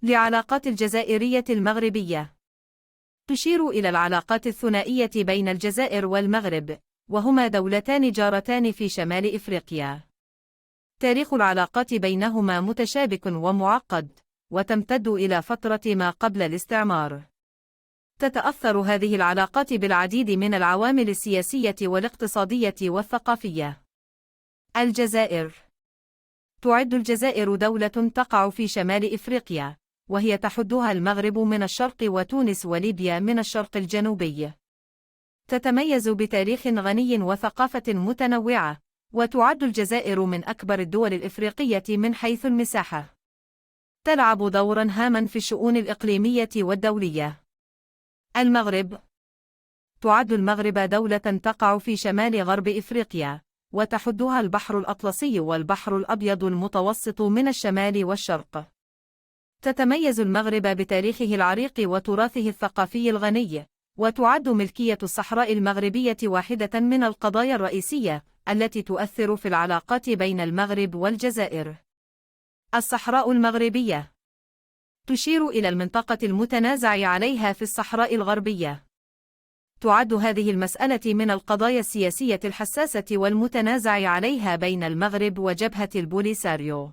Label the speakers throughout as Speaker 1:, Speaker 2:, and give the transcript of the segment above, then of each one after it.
Speaker 1: لعلاقات الجزائرية المغربية. تشير إلى العلاقات الثنائية بين الجزائر والمغرب، وهما دولتان جارتان في شمال إفريقيا. تاريخ العلاقات بينهما متشابك ومعقد، وتمتد إلى فترة ما قبل الاستعمار. تتأثر هذه العلاقات بالعديد من العوامل السياسية والاقتصادية والثقافية. الجزائر. تعد الجزائر دولة تقع في شمال إفريقيا، وهي تحدها المغرب من الشرق وتونس وليبيا من الشرق الجنوبي. تتميز بتاريخ غني وثقافة متنوعة، وتعد الجزائر من أكبر الدول الإفريقية من حيث المساحة. تلعب دورا هاما في الشؤون الإقليمية والدولية. المغرب. تعد المغرب دولة تقع في شمال غرب إفريقيا، وتحدها البحر الأطلسي والبحر الأبيض المتوسط من الشمال والشرق. تتميز المغرب بتاريخه العريق وتراثه الثقافي الغني، وتعد ملكية الصحراء المغربية واحدة من القضايا الرئيسية التي تؤثر في العلاقات بين المغرب والجزائر. الصحراء المغربية. تشير إلى المنطقة المتنازع عليها في الصحراء الغربية. تعد هذه المسألة من القضايا السياسية الحساسة والمتنازع عليها بين المغرب وجبهة البوليساريو.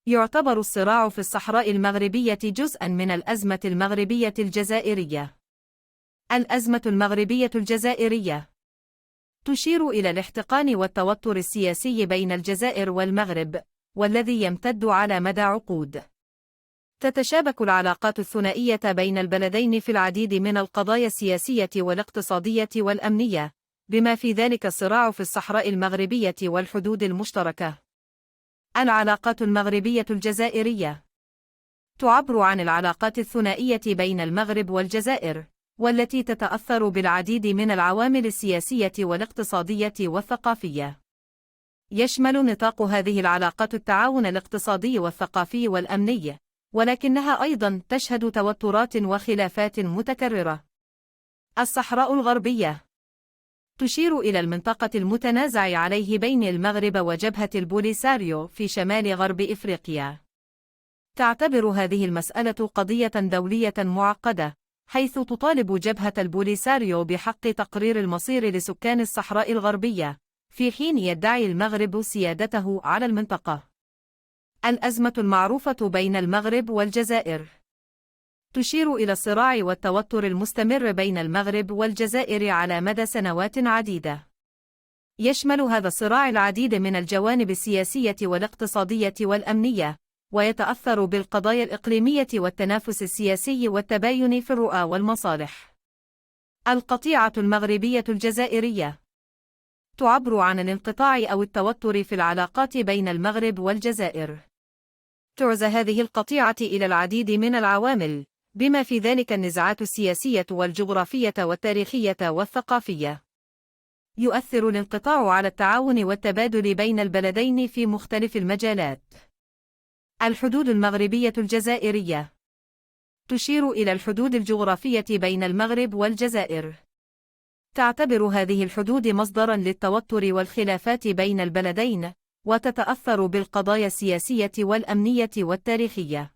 Speaker 1: يعتبر الصراع في الصحراء المغربية جزءاً من الأزمة المغربية الجزائرية. الأزمة المغربية الجزائرية. تشير إلى الاحتقان والتوتر السياسي بين الجزائر والمغرب، والذي يمتد على مدى عقود. تتشابك العلاقات الثنائية بين البلدين في العديد من القضايا السياسية والاقتصادية والأمنية، بما في ذلك الصراع في الصحراء المغربية والحدود المشتركة. العلاقات المغربية الجزائرية. تعبر عن العلاقات الثنائية بين المغرب والجزائر، والتي تتأثر بالعديد من العوامل السياسية والاقتصادية والثقافية. يشمل نطاق هذه العلاقات التعاون الاقتصادي والثقافي والأمني، ولكنها أيضاً تشهد توترات وخلافات متكررة. الصحراء الغربية. تشير إلى المنطقة المتنازع عليه بين المغرب وجبهة البوليساريو في شمال غرب إفريقيا. تعتبر هذه المسألة قضية دولية معقدة، حيث تطالب جبهة البوليساريو بحق تقرير المصير لسكان الصحراء الغربية، في حين يدعي المغرب سيادته على المنطقة. الأزمة المعروفة بين المغرب والجزائر. تشير إلى الصراع والتوتر المستمر بين المغرب والجزائر على مدى سنوات عديدة. يشمل هذا الصراع العديد من الجوانب السياسية والاقتصادية والأمنية، ويتأثر بالقضايا الإقليمية والتنافس السياسي والتباين في الرؤى والمصالح. القطيعة المغربية الجزائرية. تعبر عن الانقطاع أو التوتر في العلاقات بين المغرب والجزائر. تعزى هذه القطيعة إلى العديد من العوامل، بما في ذلك النزاعات السياسية والجغرافية والتاريخية والثقافية. يؤثر الانقطاع على التعاون والتبادل بين البلدين في مختلف المجالات. الحدود المغربية الجزائرية. تشير إلى الحدود الجغرافية بين المغرب والجزائر. تعتبر هذه الحدود مصدراً للتوتر والخلافات بين البلدين، وتتأثر بالقضايا السياسية والأمنية والتاريخية.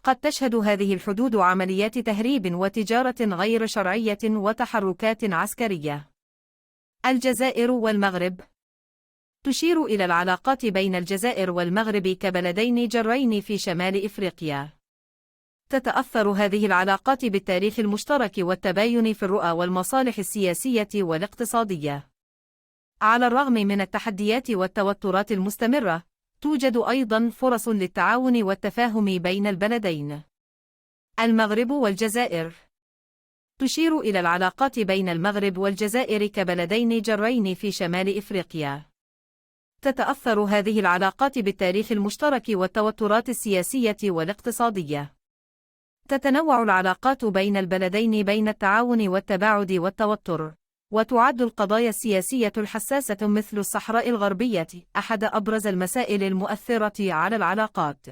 Speaker 1: قد تشهد هذه الحدود عمليات تهريب وتجارة غير شرعية وتحركات عسكرية. الجزائر والمغرب. تشير إلى العلاقات بين الجزائر والمغرب كبلدين جارين في شمال إفريقيا. تتأثر هذه العلاقات بالتاريخ المشترك والتباين في الرؤى والمصالح السياسية والاقتصادية. على الرغم من التحديات والتوترات المستمرة، توجد أيضاً فرص للتعاون والتفاهم بين البلدين. المغرب والجزائر. تشير إلى العلاقات بين المغرب والجزائر كبلدين جارين في شمال إفريقيا. تتأثر هذه العلاقات بالتاريخ المشترك والتوترات السياسية والاقتصادية. تتنوع العلاقات بين البلدين بين التعاون والتباعد والتوتر، وتعد القضايا السياسية الحساسة مثل الصحراء الغربية أحد أبرز المسائل المؤثرة على العلاقات.